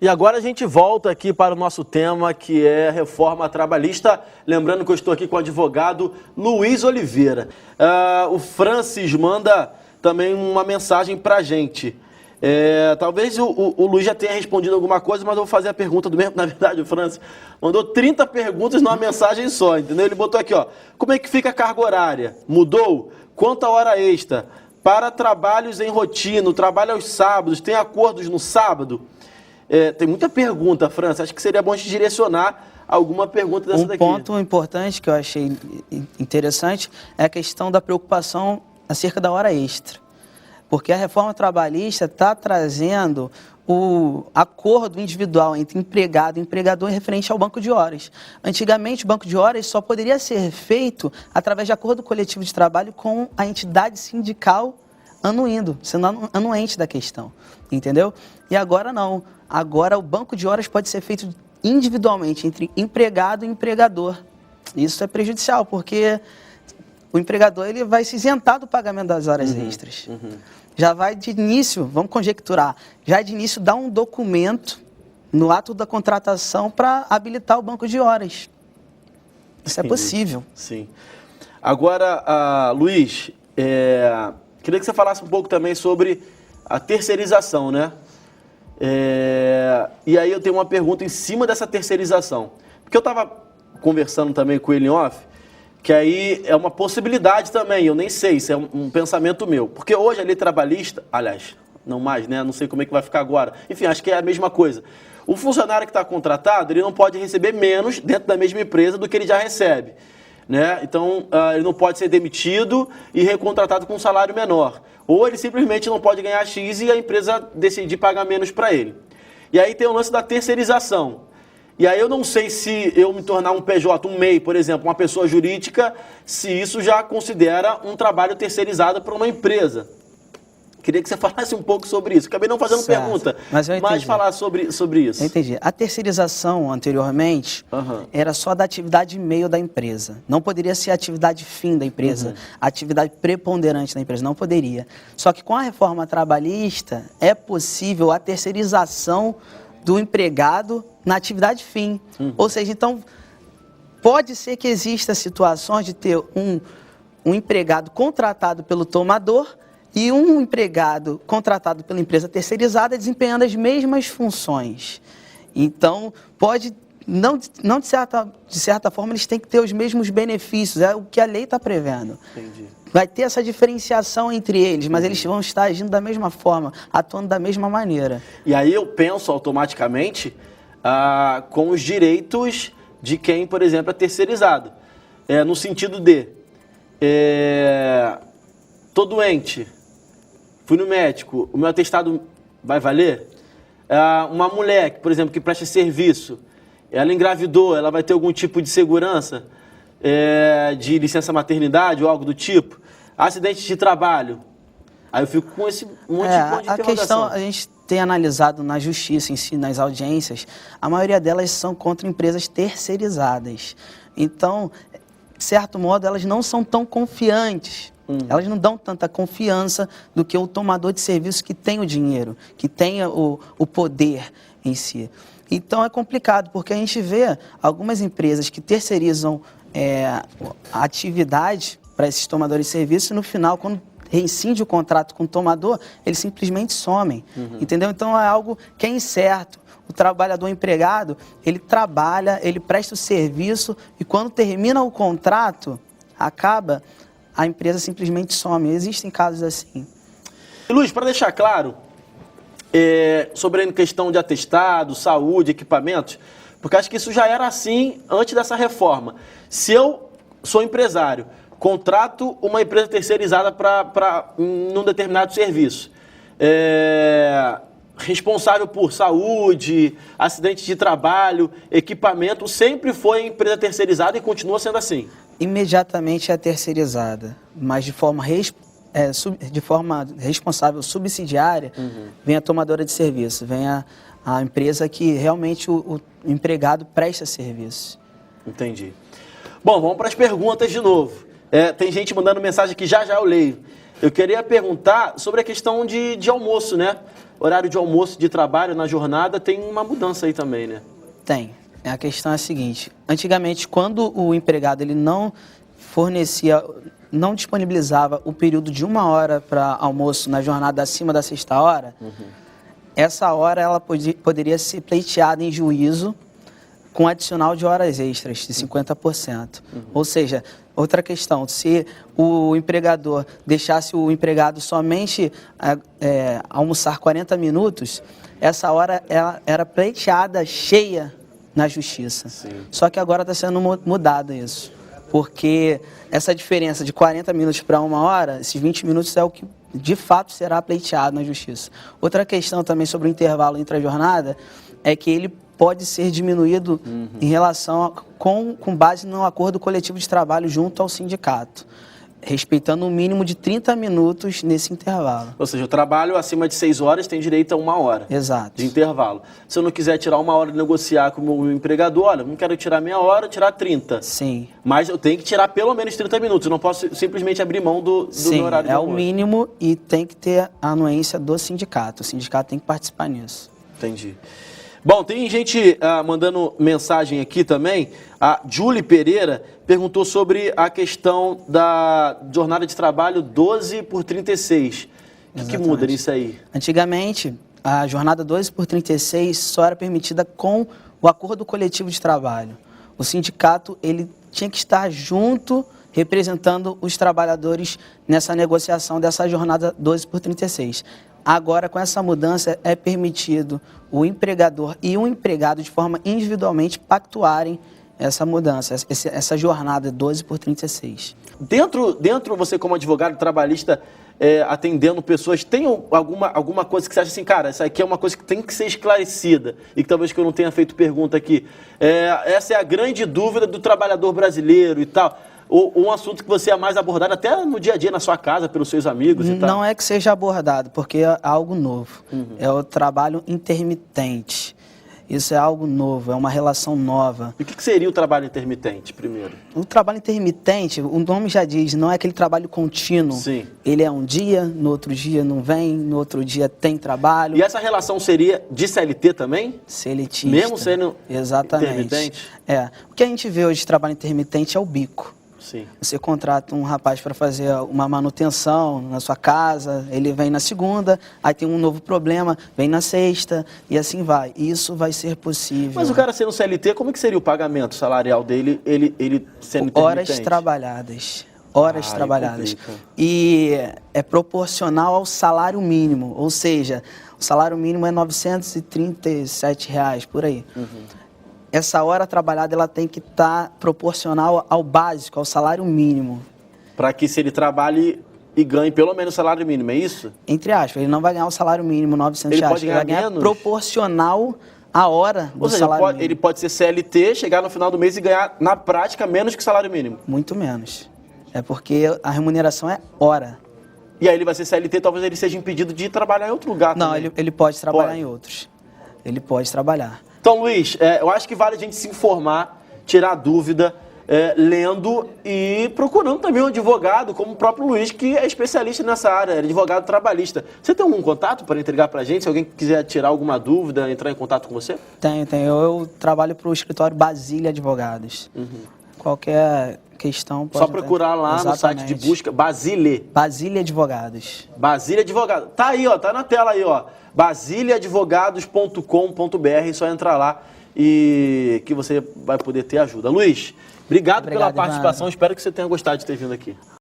E agora a gente volta aqui para o nosso tema, que é reforma trabalhista. Lembrando que eu estou aqui com o advogado Luiz Oliveira. O Francis manda também uma mensagem para a gente. Talvez o Luiz já tenha respondido alguma coisa, mas eu vou fazer a pergunta do mesmo. Na verdade, o Francis mandou 30 perguntas numa mensagem só, entendeu? Ele botou aqui, ó, como é que fica a carga horária? Mudou? Quanto a hora extra? Para trabalhos em rotina, trabalho aos sábados, tem acordos no sábado? Tem muita pergunta, França. Acho que seria bom a gente direcionar alguma pergunta dessa daqui. Um ponto importante que eu achei interessante é a questão da preocupação acerca da hora extra. Porque a reforma trabalhista está trazendo o acordo individual entre empregado e empregador referente ao banco de horas. Antigamente, o banco de horas só poderia ser feito através de acordo coletivo de trabalho com a entidade sindical sendo anuente da questão, entendeu? E agora não. Agora o banco de horas pode ser feito individualmente entre empregado e empregador. Isso é prejudicial, porque o empregador ele vai se isentar do pagamento das horas extras. Já vai de início, vamos conjecturar, já de início dá um documento no ato da contratação para habilitar o banco de horas. Isso é possível. Sim. Agora, Luiz, queria que você falasse um pouco também sobre a terceirização, né? E aí eu tenho uma pergunta em cima dessa terceirização. Porque eu estava conversando também com ele em off, que aí é uma possibilidade também, eu nem sei, isso é um pensamento meu. Porque hoje a lei trabalhista, aliás, não mais, né? Não sei como é que vai ficar agora. Enfim, acho que é a mesma coisa. O funcionário que está contratado, ele não pode receber menos dentro da mesma empresa do que ele já recebe, né? Então, ele não pode ser demitido e recontratado com um salário menor. Ou ele simplesmente não pode ganhar X e a empresa decidir pagar menos para ele. E aí tem o lance da terceirização. E aí eu não sei se eu me tornar um PJ, um MEI, por exemplo, uma pessoa jurídica, se isso já considera um trabalho terceirizado para uma empresa. Queria que você falasse um pouco sobre isso. Acabei não fazendo pergunta, mas falar sobre isso. Eu entendi. A terceirização, anteriormente, era só da atividade meio da empresa. Não poderia ser a atividade fim da empresa, a atividade preponderante da empresa. Não poderia. Só que com a reforma trabalhista, é possível a terceirização do empregado na atividade fim. Ou seja, então, pode ser que exista situações de ter um empregado contratado pelo tomador e um empregado contratado pela empresa terceirizada desempenhando as mesmas funções. Então, pode, não de certa forma, eles têm que ter os mesmos benefícios, é o que a lei está prevendo. Entendi. Vai ter essa diferenciação entre eles, mas eles vão estar agindo da mesma forma, atuando da mesma maneira. E aí eu penso automaticamente com os direitos de quem, por exemplo, é terceirizado. No sentido de, tô doente, fui no médico, o meu atestado vai valer? Uma mulher, por exemplo, que presta serviço, ela engravidou, ela vai ter algum tipo de segurança de licença maternidade ou algo do tipo? Acidente de trabalho. Aí eu fico com esse monte de interrogação. A questão, a gente tem analisado na justiça em si, nas audiências, a maioria delas são contra empresas terceirizadas. Então, de certo modo, elas não são tão confiantes. Elas não dão tanta confiança do que o tomador de serviço que tem o dinheiro, que tem o poder em si. Então é complicado, porque a gente vê algumas empresas que terceirizam a atividade para esses tomadores de serviço e no final, quando reincide o contrato com o tomador, eles simplesmente somem, entendeu? Então é algo que é incerto. O trabalhador empregado, ele trabalha, ele presta o serviço e quando termina o contrato, acaba, a empresa simplesmente some. Existem casos assim. E Luiz, para deixar claro, sobre a questão de atestado, saúde, equipamentos, porque acho que isso já era assim antes dessa reforma. Se eu sou empresário, contrato uma empresa terceirizada para um determinado serviço, responsável por saúde, acidente de trabalho, equipamento, sempre foi empresa terceirizada e continua sendo assim? Imediatamente é terceirizada, mas de forma responsável, subsidiária, vem a tomadora de serviço, vem a empresa que realmente o empregado presta serviço. Entendi. Bom, vamos para as perguntas de novo. Tem gente mandando mensagem que já eu leio. Eu queria perguntar sobre a questão de almoço, né? horário de almoço, de trabalho, na jornada, tem uma mudança aí também, né? Tem. A questão é a seguinte, antigamente, quando o empregado ele não fornecia, não disponibilizava o período de 1 hora para almoço na jornada acima da 6ª hora, essa hora ela poderia ser pleiteada em juízo com adicional de horas extras, de 50%. Ou seja, outra questão, se o empregador deixasse o empregado somente almoçar 40 minutos, essa hora ela era pleiteada cheia na justiça. Sim. Só que agora está sendo mudado isso, porque essa diferença de 40 minutos para 1 hora, esses 20 minutos é o que de fato será pleiteado na justiça. Outra questão também sobre o intervalo entre a jornada é que ele pode ser diminuído em relação com base no acordo coletivo de trabalho junto ao sindicato, respeitando um mínimo de 30 minutos nesse intervalo. Ou seja, o trabalho acima de 6 horas tem direito a 1 hora. Exato. De intervalo. Se eu não quiser tirar 1 hora de negociar com o meu empregador, olha, não quero tirar meia hora, tirar 30. Sim. Mas eu tenho que tirar pelo menos 30 minutos. Eu não posso simplesmente abrir mão do meu horário de almoço. É o mínimo e tem que ter a anuência do sindicato. O sindicato tem que participar nisso. Entendi. Bom, tem gente mandando mensagem aqui também. A Julie Pereira perguntou sobre a questão da jornada de trabalho 12 por 36. O que muda nisso aí? Antigamente, a jornada 12 por 36 só era permitida com o acordo coletivo de trabalho. O sindicato ele tinha que estar junto, representando os trabalhadores nessa negociação dessa jornada 12 por 36. Agora, com essa mudança, é permitido o empregador e o empregado, de forma individualmente, pactuarem essa mudança, essa jornada 12 por 36. Dentro você como advogado trabalhista, atendendo pessoas, tem alguma coisa que você acha assim, cara, essa aqui é uma coisa que tem que ser esclarecida e que talvez que eu não tenha feito pergunta aqui. Essa é a grande dúvida do trabalhador brasileiro e tal. Ou um assunto que você é mais abordado até no dia a dia, na sua casa, pelos seus amigos e tal? Não é que seja abordado, porque é algo novo. É o trabalho intermitente. Isso é algo novo, é uma relação nova. E o que seria o trabalho intermitente, primeiro? O trabalho intermitente, o nome já diz, não é aquele trabalho contínuo. Sim. Ele é um dia, no outro dia não vem, no outro dia tem trabalho. E essa relação seria de CLT também? Seletista. Mesmo sendo exatamente. intermitente? O que a gente vê hoje de trabalho intermitente é o bico. Sim. Você contrata um rapaz para fazer uma manutenção na sua casa, ele vem na segunda, aí tem um novo problema, vem na sexta e assim vai. Isso vai ser possível. Mas o cara sendo CLT, como é que seria o pagamento salarial dele, ele sendo intermitente? Horas trabalhadas. Horas trabalhadas. E é proporcional ao salário mínimo, ou seja, o salário mínimo é R$ 937, por aí. Essa hora trabalhada ela tem que estar proporcional ao básico, ao salário mínimo. Para que se ele trabalhe e ganhe pelo menos o salário mínimo, é isso? Entre aspas, ele não vai ganhar o salário mínimo, R$ 900. Ele pode ganhar menos? Proporcional à hora do salário mínimo. Ele pode ser CLT, chegar no final do mês e ganhar, na prática, menos que o salário mínimo. Muito menos. É porque a remuneração é hora. E aí ele vai ser CLT, talvez ele seja impedido de trabalhar em outro lugar também. Não, ele pode trabalhar em outros. Ele pode trabalhar. Então, Luiz, eu acho que vale a gente se informar, tirar dúvida, lendo e procurando também um advogado, como o próprio Luiz, que é especialista nessa área, é advogado trabalhista. Você tem algum contato para entregar para a gente? Se alguém quiser tirar alguma dúvida, entrar em contato com você? Tenho. Eu trabalho para o escritório Basília Advogados. Qualquer questão pode... Só procurar lá no site de busca, Basília Advogados. Basília Advogados. Tá aí, ó, tá na tela aí, ó. basiliaadvogados.com.br, só entrar lá e que você vai poder ter ajuda. Luiz, obrigado pela participação. Espero que você tenha gostado de ter vindo aqui.